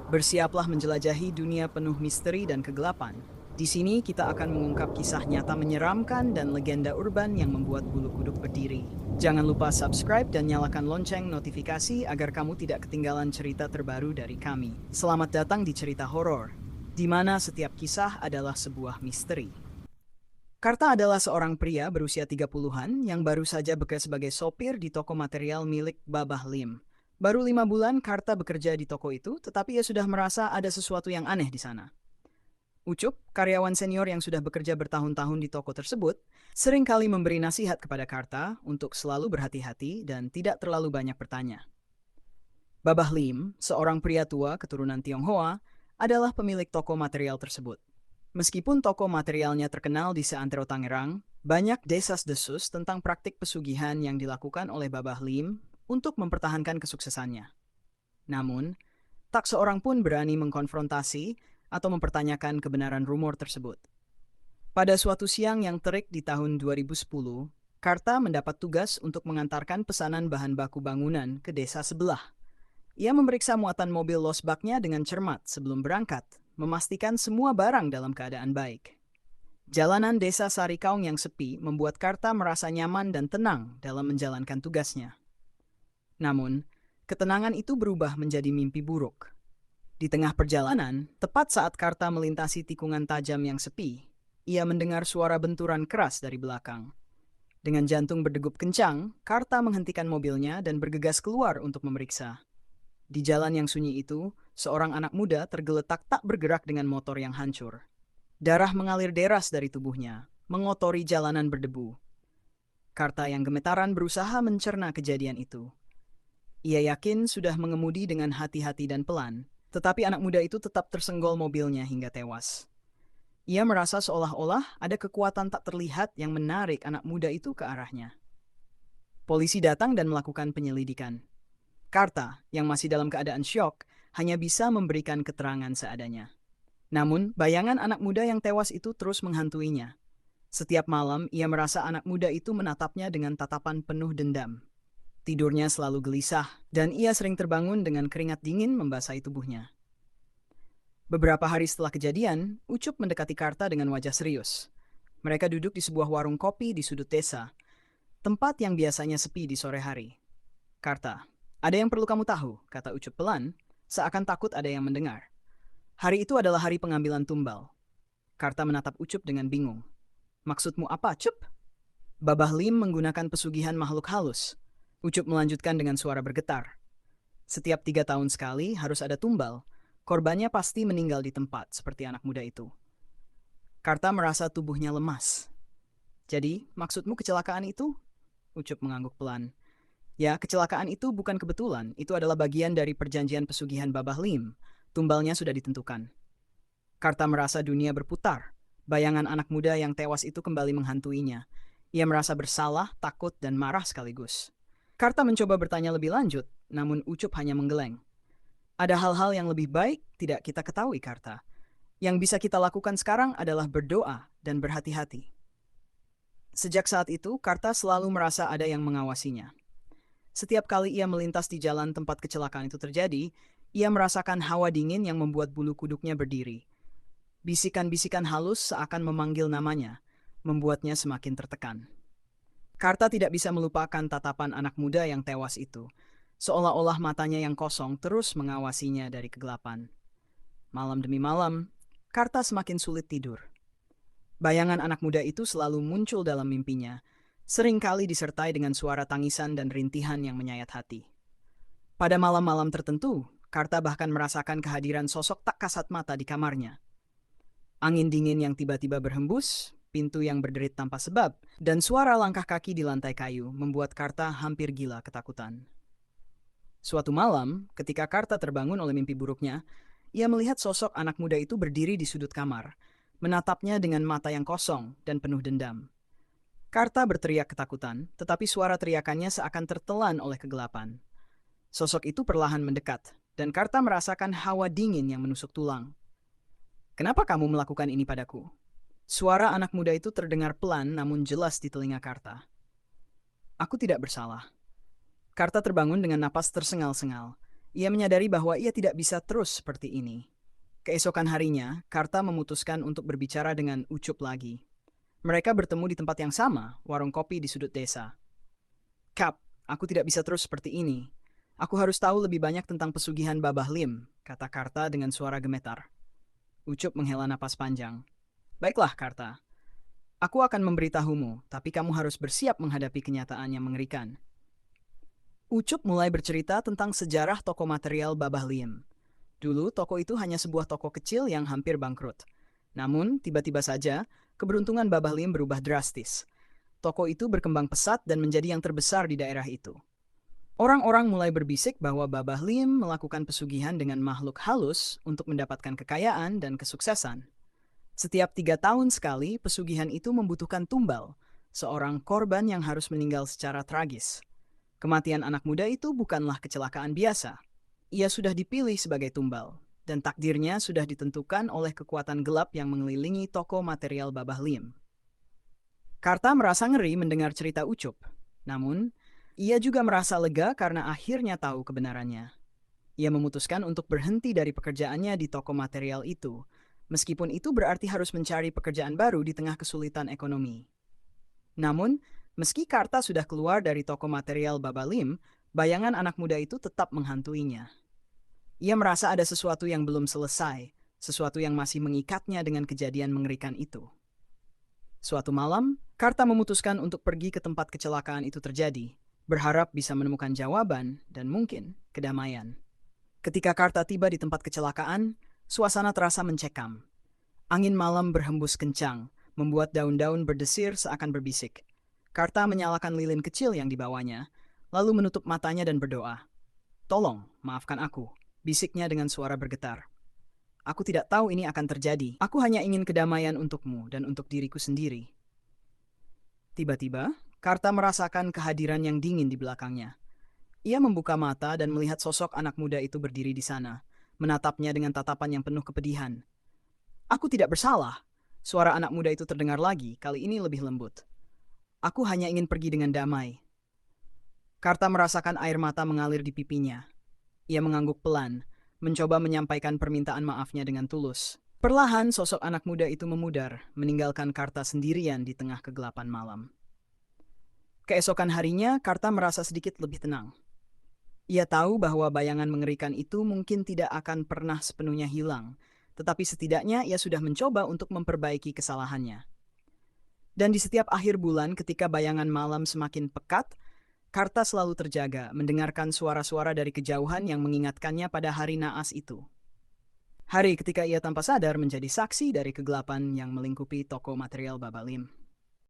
Bersiaplah menjelajahi dunia penuh misteri dan kegelapan. Di sini kita akan mengungkap kisah nyata menyeramkan dan legenda urban yang membuat bulu kuduk berdiri. Jangan lupa subscribe dan nyalakan lonceng notifikasi agar kamu tidak ketinggalan cerita terbaru dari kami. Selamat datang di cerita horor, di mana setiap kisah adalah sebuah misteri. Karta adalah seorang pria berusia 30-an yang baru saja bekerja sebagai sopir di toko material milik Babah Lim. Baru 5 bulan Karta bekerja di toko itu, tetapi ia sudah merasa ada sesuatu yang aneh di sana. Ucup, karyawan senior yang sudah bekerja bertahun-tahun di toko tersebut, seringkali memberi nasihat kepada Karta untuk selalu berhati-hati dan tidak terlalu banyak bertanya. Babah Lim, seorang pria tua keturunan Tionghoa, adalah pemilik toko material tersebut. Meskipun toko materialnya terkenal di seantero Tangerang, banyak desas-desus tentang praktik pesugihan yang dilakukan oleh Babah Lim untuk mempertahankan kesuksesannya. Namun, tak seorang pun berani mengkonfrontasi atau mempertanyakan kebenaran rumor tersebut. Pada suatu siang yang terik di tahun 2010, Karta mendapat tugas untuk mengantarkan pesanan bahan baku bangunan ke desa sebelah. Ia memeriksa muatan mobil losbaknya dengan cermat sebelum berangkat, memastikan semua barang dalam keadaan baik. Jalanan desa Sarikaung yang sepi membuat Karta merasa nyaman dan tenang dalam menjalankan tugasnya. Namun, ketenangan itu berubah menjadi mimpi buruk. Di tengah perjalanan, tepat saat Karta melintasi tikungan tajam yang sepi, ia mendengar suara benturan keras dari belakang. Dengan jantung berdegup kencang, Karta menghentikan mobilnya dan bergegas keluar untuk memeriksa. Di jalan yang sunyi itu, seorang anak muda tergeletak tak bergerak dengan motor yang hancur. Darah mengalir deras dari tubuhnya, mengotori jalanan berdebu. Karta yang gemetaran berusaha mencerna kejadian itu. Ia yakin sudah mengemudi dengan hati-hati dan pelan, tetapi anak muda itu tetap tersenggol mobilnya hingga tewas. Ia merasa seolah-olah ada kekuatan tak terlihat yang menarik anak muda itu ke arahnya. Polisi datang dan melakukan penyelidikan. Karta, yang masih dalam keadaan syok, hanya bisa memberikan keterangan seadanya. Namun, bayangan anak muda yang tewas itu terus menghantuinya. Setiap malam, ia merasa anak muda itu menatapnya dengan tatapan penuh dendam. Tidurnya selalu gelisah, dan ia sering terbangun dengan keringat dingin membasahi tubuhnya. Beberapa hari setelah kejadian, Ucup mendekati Karta dengan wajah serius. Mereka duduk di sebuah warung kopi di sudut desa, tempat yang biasanya sepi di sore hari. Karta, ada yang perlu kamu tahu, kata Ucup pelan, seakan takut ada yang mendengar. Hari itu adalah hari pengambilan tumbal. Karta menatap Ucup dengan bingung. Maksudmu apa, Cup? Babah Lim menggunakan pesugihan makhluk halus. Ucup melanjutkan dengan suara bergetar. Setiap 3 tahun sekali harus ada tumbal. Korbannya pasti meninggal di tempat, seperti anak muda itu. Karta merasa tubuhnya lemas. Jadi, maksudmu kecelakaan itu? Ucup mengangguk pelan. Ya, kecelakaan itu bukan kebetulan. Itu adalah bagian dari perjanjian pesugihan Babah Lim. Tumbalnya sudah ditentukan. Karta merasa dunia berputar. Bayangan anak muda yang tewas itu kembali menghantuinya. Ia merasa bersalah, takut, dan marah sekaligus. Karta mencoba bertanya lebih lanjut, namun Ucup hanya menggeleng. Ada hal-hal yang lebih baik tidak kita ketahui, Karta. Yang bisa kita lakukan sekarang adalah berdoa dan berhati-hati. Sejak saat itu, Karta selalu merasa ada yang mengawasinya. Setiap kali ia melintas di jalan tempat kecelakaan itu terjadi, ia merasakan hawa dingin yang membuat bulu kuduknya berdiri. Bisikan-bisikan halus seakan memanggil namanya, membuatnya semakin tertekan. Karta tidak bisa melupakan tatapan anak muda yang tewas itu, seolah-olah matanya yang kosong terus mengawasinya dari kegelapan. Malam demi malam, Karta semakin sulit tidur. Bayangan anak muda itu selalu muncul dalam mimpinya, seringkali disertai dengan suara tangisan dan rintihan yang menyayat hati. Pada malam-malam tertentu, Karta bahkan merasakan kehadiran sosok tak kasat mata di kamarnya. Angin dingin yang tiba-tiba berhembus, pintu yang berderit tanpa sebab, dan suara langkah kaki di lantai kayu membuat Karta hampir gila ketakutan. Suatu malam, ketika Karta terbangun oleh mimpi buruknya, ia melihat sosok anak muda itu berdiri di sudut kamar, menatapnya dengan mata yang kosong dan penuh dendam. Karta berteriak ketakutan, tetapi suara teriakannya seakan tertelan oleh kegelapan. Sosok itu perlahan mendekat, dan Karta merasakan hawa dingin yang menusuk tulang. Kenapa kamu melakukan ini padaku? Suara anak muda itu terdengar pelan namun jelas di telinga Karta. Aku tidak bersalah. Karta terbangun dengan napas tersengal-sengal. Ia menyadari bahwa ia tidak bisa terus seperti ini. Keesokan harinya, Karta memutuskan untuk berbicara dengan Ucup lagi. Mereka bertemu di tempat yang sama, warung kopi di sudut desa. Kap, aku tidak bisa terus seperti ini. Aku harus tahu lebih banyak tentang pesugihan Babah Lim, kata Karta dengan suara gemetar. Ucup menghela napas panjang. Baiklah, Karta. Aku akan memberitahumu, tapi kamu harus bersiap menghadapi kenyataan yang mengerikan. Ucup mulai bercerita tentang sejarah toko material Babah Lim. Dulu, toko itu hanya sebuah toko kecil yang hampir bangkrut. Namun, tiba-tiba saja, keberuntungan Babah Lim berubah drastis. Toko itu berkembang pesat dan menjadi yang terbesar di daerah itu. Orang-orang mulai berbisik bahwa Babah Lim melakukan pesugihan dengan makhluk halus untuk mendapatkan kekayaan dan kesuksesan. Setiap 3 tahun sekali, pesugihan itu membutuhkan tumbal, seorang korban yang harus meninggal secara tragis. Kematian anak muda itu bukanlah kecelakaan biasa. Ia sudah dipilih sebagai tumbal, dan takdirnya sudah ditentukan oleh kekuatan gelap yang mengelilingi toko material Babah Lim. Karta merasa ngeri mendengar cerita Ucup. Namun, ia juga merasa lega karena akhirnya tahu kebenarannya. Ia memutuskan untuk berhenti dari pekerjaannya di toko material itu, meskipun itu berarti harus mencari pekerjaan baru di tengah kesulitan ekonomi. Namun, meski Karta sudah keluar dari toko material Babah Lim, bayangan anak muda itu tetap menghantuinya. Ia merasa ada sesuatu yang belum selesai, sesuatu yang masih mengikatnya dengan kejadian mengerikan itu. Suatu malam, Karta memutuskan untuk pergi ke tempat kecelakaan itu terjadi, berharap bisa menemukan jawaban dan mungkin kedamaian. Ketika Karta tiba di tempat kecelakaan, suasana terasa mencekam. Angin malam berhembus kencang, membuat daun-daun berdesir seakan berbisik. Karta menyalakan lilin kecil yang dibawanya, lalu menutup matanya dan berdoa. "Tolong, maafkan aku," bisiknya dengan suara bergetar. "Aku tidak tahu ini akan terjadi. Aku hanya ingin kedamaian untukmu dan untuk diriku sendiri." Tiba-tiba, Karta merasakan kehadiran yang dingin di belakangnya. Ia membuka mata dan melihat sosok anak muda itu berdiri di sana, menatapnya dengan tatapan yang penuh kepedihan. "Aku tidak bersalah." Suara anak muda itu terdengar lagi, kali ini lebih lembut. "Aku hanya ingin pergi dengan damai." Karta merasakan air mata mengalir di pipinya. Ia mengangguk pelan, mencoba menyampaikan permintaan maafnya dengan tulus. Perlahan sosok anak muda itu memudar, meninggalkan Karta sendirian di tengah kegelapan malam. Keesokan harinya, Karta merasa sedikit lebih tenang. Ia tahu bahwa bayangan mengerikan itu mungkin tidak akan pernah sepenuhnya hilang, tetapi setidaknya ia sudah mencoba untuk memperbaiki kesalahannya. Dan di setiap akhir bulan ketika bayangan malam semakin pekat, Karta selalu terjaga mendengarkan suara-suara dari kejauhan yang mengingatkannya pada hari naas itu. Hari ketika ia tanpa sadar menjadi saksi dari kegelapan yang melingkupi toko material Babah Lim.